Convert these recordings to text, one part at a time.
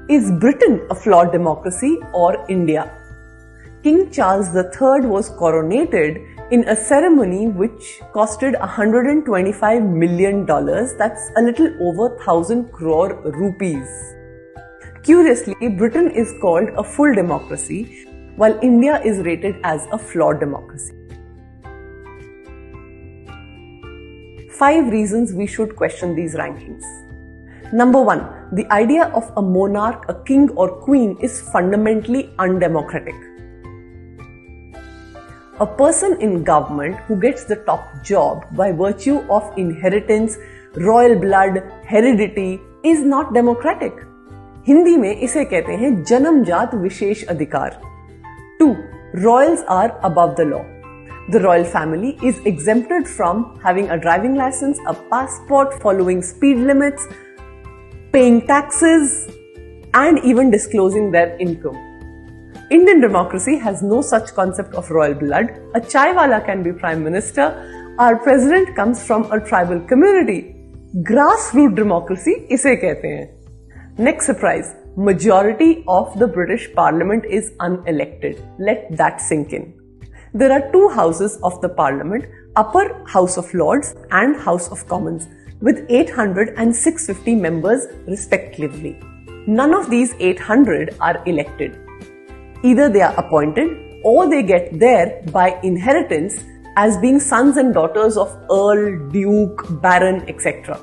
Is Britain a flawed democracy or India? King Charles III was coronated in a ceremony which costed $125 million. That's a little over 1,000 crore rupees. Curiously, Britain is called a full democracy, while India is rated as a flawed democracy. 5 reasons we should question these rankings. Number 1, the idea of a monarch, a king or queen is fundamentally undemocratic. A person in government who gets the top job by virtue of inheritance, royal blood, heredity is not democratic. Hindi में इसे कहते हैं जन्मजात विशेष अधिकार. 2. Royals are above the law. The royal family is exempted from having a driving license, a passport, following speed limits, paying taxes, and even disclosing their income. Indian democracy has no such concept of royal blood. A chaiwala can be prime minister. Our president comes from a tribal community. Grassroots democracy इसे कहते हैं. Next surprise. Majority of the British Parliament is unelected. Let that sink in. There are 2 houses of the Parliament, Upper House of Lords and House of Commons, with 800 and 650 members respectively. None of these 800 are elected. Either they are appointed or they get there by inheritance as being sons and daughters of Earl, Duke, Baron, etc.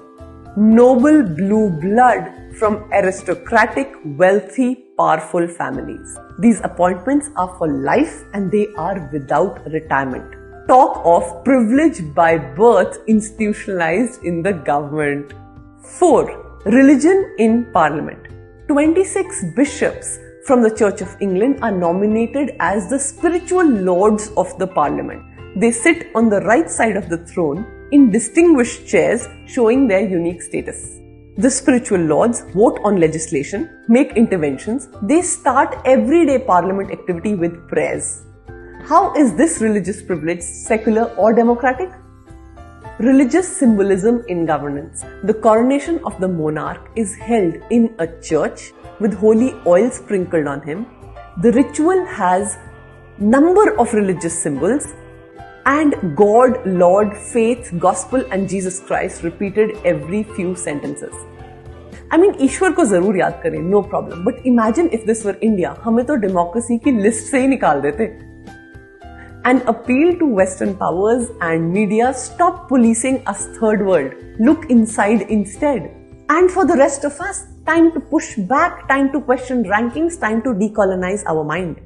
Noble blue blood from aristocratic, wealthy, powerful families. These appointments are for life and they are without retirement. Talk of privilege by birth institutionalized in the government. 4. Religion in Parliament. 26 bishops from the Church of England are nominated as the spiritual lords of the Parliament. They sit on the right side of the throne in distinguished chairs showing their unique status. The spiritual lords vote on legislation, make interventions. They start everyday parliament activity with prayers. How is this religious privilege secular or democratic? Religious symbolism in governance. The coronation of the monarch is held in a church with holy oil sprinkled on him. The ritual has number of religious symbols and God, Lord, faith, gospel and Jesus Christ repeated every few sentences. I mean, ईश्वर को जरूर याद करें, no problem. But imagine if this were India, हमें तो democracy की list से ही निकाल देते. An appeal to Western powers and media, stop policing us third world. Look inside instead. And for the rest of us, time to push back, time to question rankings, time to decolonize our mind.